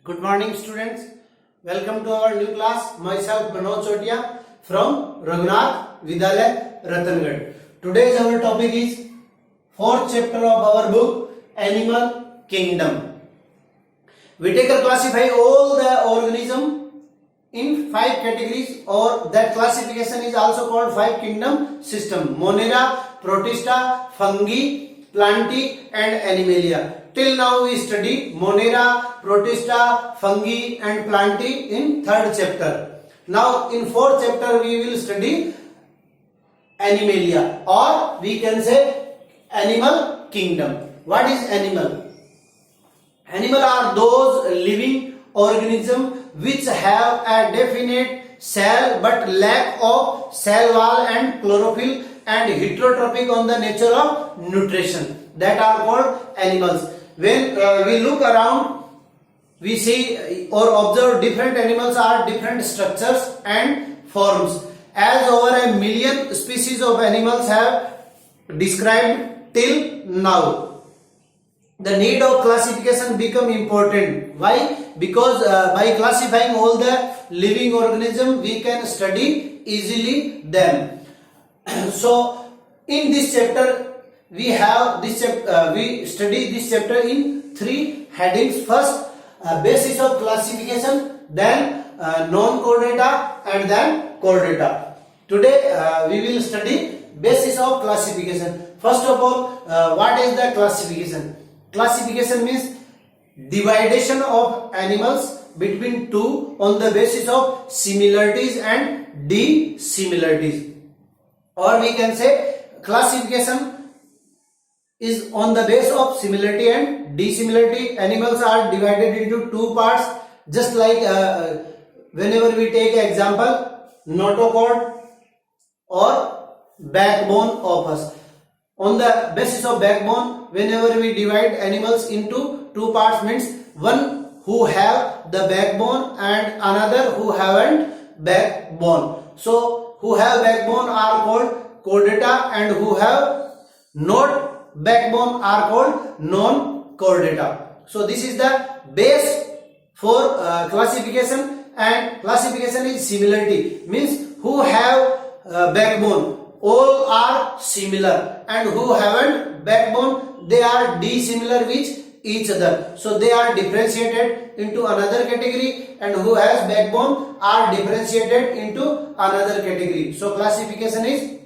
Good morning, students. Welcome to our new class. Myself Manoj Chotia from Raghunath Vidyalaya, Ratangad. Today's our topic is fourth chapter of our book, Animal Kingdom. Whitaker classify all the organism in 5 categories, or that classification is also called 5 kingdom system: Monera, Protista, Fungi, Plantae and Animalia. Till now we study Monera, Protista, Fungi and Plantae in 3rd chapter. Now in 4th chapter we will study Animalia, or we can say Animal Kingdom. What is animal? Animal are those living organisms which have a definite cell but lack of cell wall and chlorophyll and heterotrophic on the nature of nutrition, that are called animals. When we look around, we see or observe different animals are different structures and forms. As over a million species of animals have described till now, the need of classification become important. Why? Because by classifying all the living organisms, we can study easily them. So in this chapter we have this we study this chapter in 3 headings. First, basis of classification, then non-chordata and then chordata. Today we will study basis of classification. First of all, what is the classification? Classification means dividation of animals between two on the basis of similarities and dissimilarities, or we can say classification is on the base of similarity and dissimilarity. Animals are divided into 2 parts, just like whenever we take an example, notochord or backbone of us. On the basis of backbone, whenever we divide animals into 2 parts, means one who have the backbone and another who haven't backbone. So who have backbone are called chordata and who have not backbone are called non-chordata. So this is the base for classification, and classification is similarity, means who have backbone all are similar, and who haven't backbone they are dissimilar with each other. So they are differentiated into another category, and who has backbone are differentiated into another category. So classification is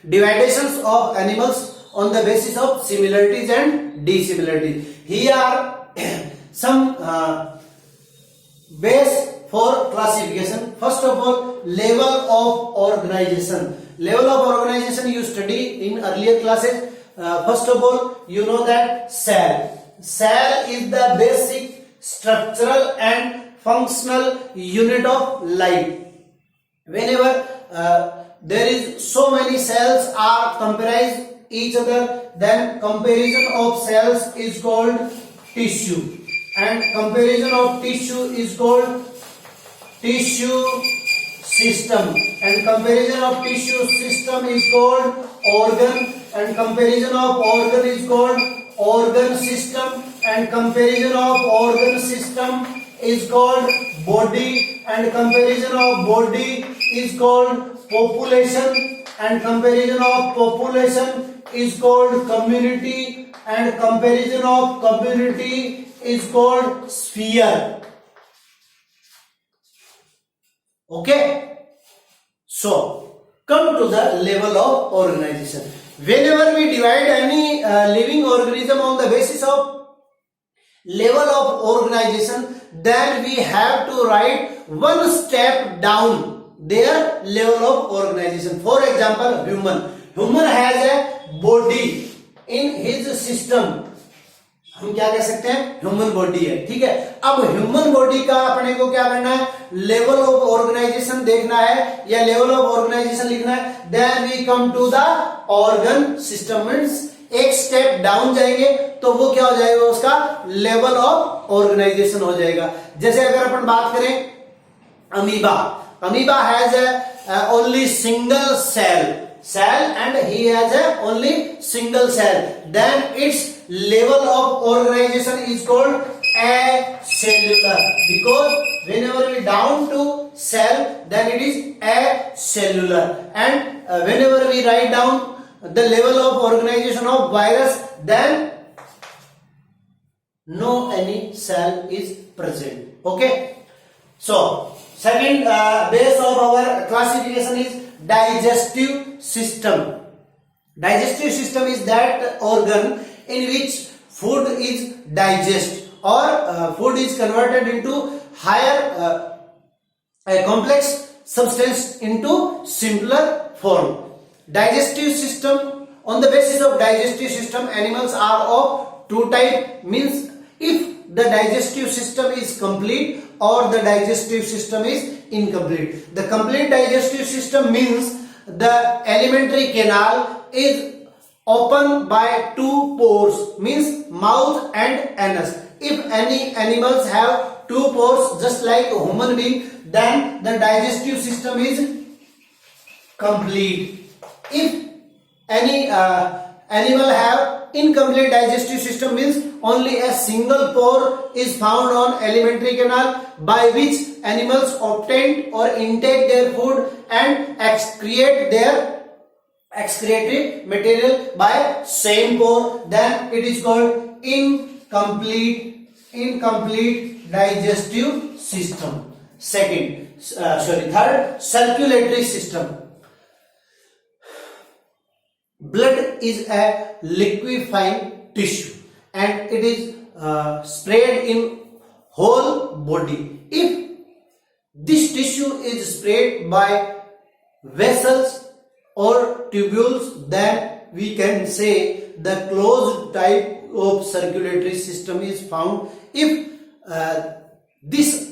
divisions of animals on the basis of similarities and dissimilarities. Here are some base for classification. First of all, level of organization. Level of organization you study in earlier classes. First of all, you know that cell. Cell is the basic structural and functional unit of life. Whenever there is so many cells are comprised each other, then comparison of cells is called tissue, and comparison of tissue is called tissue system, and comparison of tissue system is called organ, and comparison of organ is called organ system, and comparison of organ system is called body, and comparison of body is called population, and comparison of population is called community, and comparison of community is called sphere. Okay, so come to the level of organization. Whenever we divide any living organism on the basis of level of organization, then we have to write one step down their level of organization. For example, human has a body in his system. हम क्या कह सकते हैं, human body है, ठीक है. अब human body का अपने को क्या करना है, लेवल ऑफ ऑर्गेनाइजेशन देखना है या लेवल ऑफ ऑर्गेनाइजेशन लिखना है. Then we come to the organ system. Means एक स्टेप डाउन जाएंगे तो वो क्या हो जाएगा, उसका लेवल ऑफ ऑर्गेनाइजेशन हो जाएगा. जैसे अगर अपन बात करें amoeba, amoeba has only single cell and he has a only single cell, then its level of organization is called acellular, because whenever we down to cell, then it is acellular, and whenever we write down the level of organization of virus, then no any cell is present. Okay, so second base of our classification is digestive system. Digestive system is that organ in which food is digested, or food is converted into higher a complex substance into simpler form. Digestive system, on the basis of digestive system, animals are of two type, means if the digestive system is complete or the digestive system is incomplete. The complete digestive system means the alimentary canal is open by two pores, means mouth and anus. If any animals have two pores just like a human being, then the digestive system is complete. If any animal have incomplete digestive system, means only a single pore is found on alimentary canal by which animals obtain or intake their food and excrete their excretory material by same pore, then it is called incomplete digestive system. Third, circulatory system. Blood is a liquefying tissue and it is spread in whole body. If this tissue is spread by vessels or tubules, then we can say the closed type of circulatory system is found. If this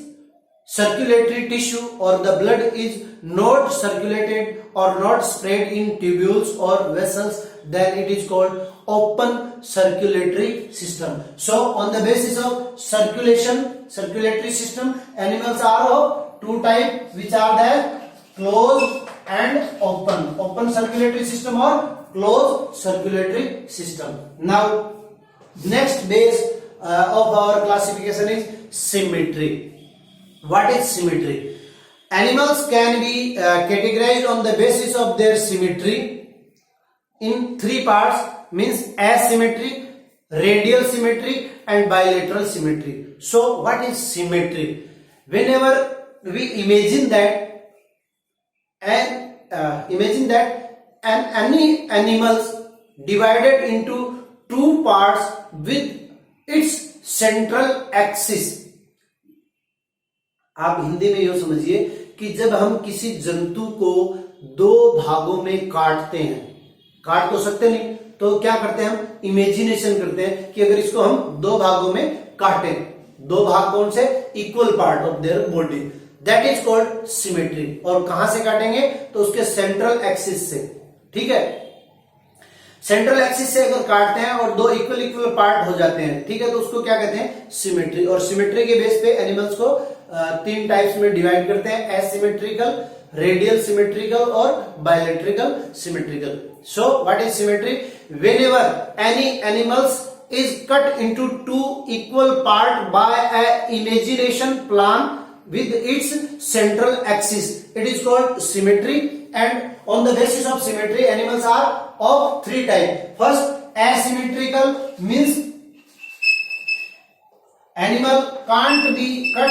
circulatory tissue or the blood is not circulated or not spread in tubules or vessels, then it is called open circulatory system. So on the basis of circulatory system, animals are of two types, which are the closed and open circulatory system or closed circulatory system. Now next base of our classification is symmetry. What is symmetry? Animals can be categorized on the basis of their symmetry in three parts, means asymmetry, radial symmetry and bilateral symmetry. So what is symmetry? Whenever we imagine that any animals divided into two parts with its central axis. आप हिंदी में ये समझिए कि जब हम किसी जंतु को दो भागों में काटते हैं, काट तो सकते नहीं, तो क्या करते हैं, हम इमेजिनेशन करते हैं कि अगर इसको हम दो भागों में काटें, दो भाग कौन से, equal part of their body, that is called symmetry. और कहां से काटेंगे, तो उसके सेंट्रल एक्सिस से. ठीक है, सेंट्रल एक्सिस से अगर काटते हैं और दो इक्वल पार्ट हो जाते हैं, ठीक है, तो उसको क्या कहते हैं, सिमेट्री. और सिमेट्री के बेस पे एनिमल्स को तीन टाइप्स में डिवाइड करते हैं, एसिमेट्रिकल, रेडियल सिमेट्रिकल और bilateral symmetrical. So what is symmetry? Whenever any animals is cut into two equal part by a imagination plan with its central axis, it is called symmetry. And on the basis of symmetry, animals are of three types. First, asymmetrical means animal can't be cut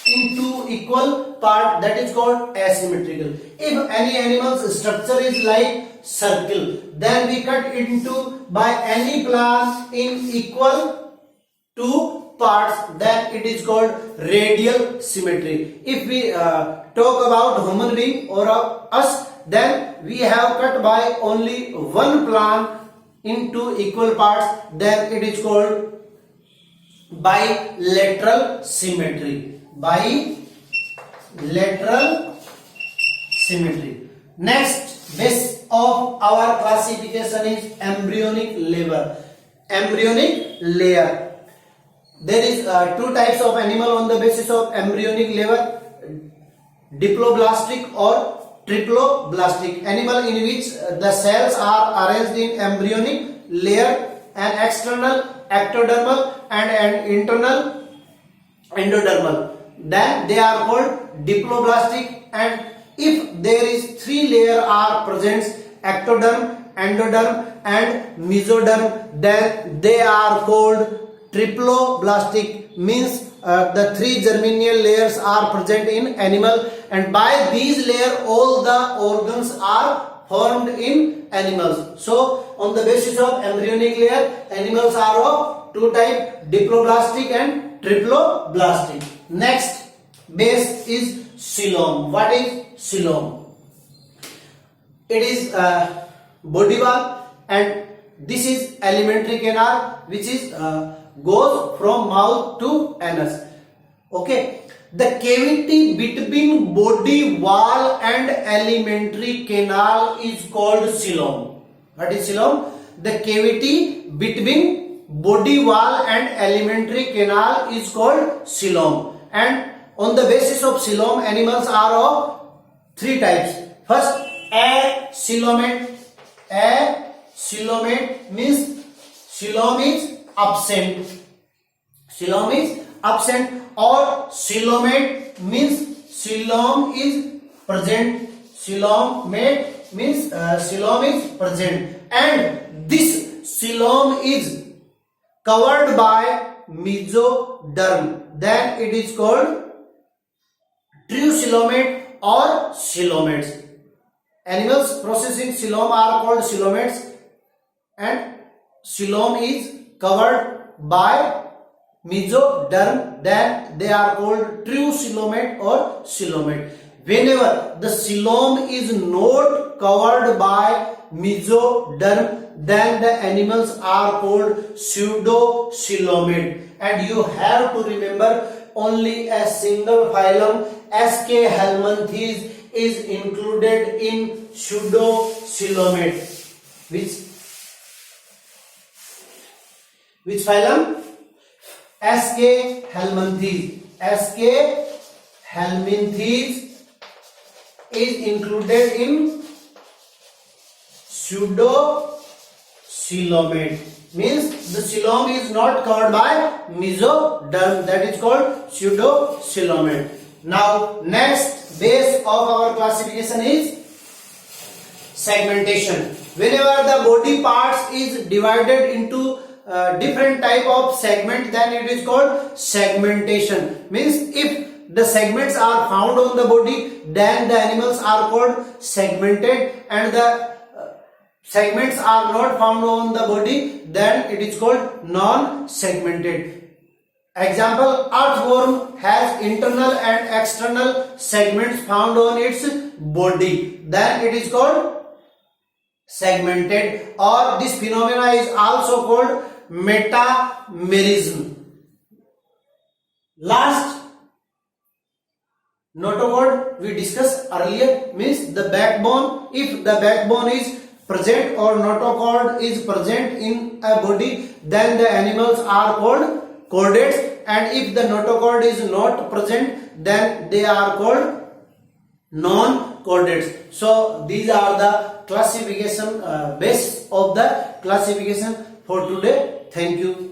into equal part, that is called asymmetrical. If any animal's structure is like circle, then we cut into by any plan in equal two parts, then it is called radial symmetry. If we talk about human being or us, then we have cut by only one plan into equal parts, then it is called bilateral symmetry. Bilateral symmetry. Next base of our classification is embryonic layer. There is two types of animal on the basis of embryonic layer, diploblastic or triploblastic. Animal in which the cells are arranged in embryonic layer, an external ectodermal and an internal endodermal, then they are called diploblastic. And if there is three layer are present, ectoderm, endoderm and mesoderm, then they are called triploblastic, means the three germinal layers are present in animal, and by these layer all the organs are formed in animals. So on the basis of embryonic layer, animals are of two types, diploblastic and triploblastic. Next base is coelom. What is coelom? It is body wall, and this is alimentary canal, which is goes from mouth to anus. Okay, the cavity between body wall and alimentary canal is called coelom. What is coelom? The cavity between body wall and alimentary canal is called coelom. And on the basis of coelom, animals are of three types. First, acoelomate. Acoelomate means coelom is absent. Coelom is absent, or coelomate means coelom is present. Coelomate means coelom is present, and this coelom is covered by mesoderm. Then it is called true coelomate or coelomates. Animals processing coelom are called coelomates, and coelom is covered by mesoderm, then they are called true coelomate or coelomate. Whenever the coelom is not covered by mesoderm, then the animals are called pseudo coelomate. And you have to remember, only a single phylum, SK helminthes, is included in pseudo coelomate. Which phylum? SK helminthes. SK helminthes is included in pseudo coelomate. Means the coelom is not covered by mesoderm, that is called pseudo coelomate. Now next base of our classification is segmentation. Whenever the body parts is divided into different type of segment, then it is called segmentation. Means if the segments are found on the body, then the animals are called segmented, and the segments are not found on the body, then it is called non-segmented. Example, earthworm has internal and external segments found on its body, then it is called segmented. Or this phenomena is also called metamerism. Last notochord we discussed earlier, means the backbone. If the backbone is present or notochord is present in a body, then the animals are called chordates, and if the notochord is not present, then they are called non-chordates. So these are the classification base of the classification for today. Thank you.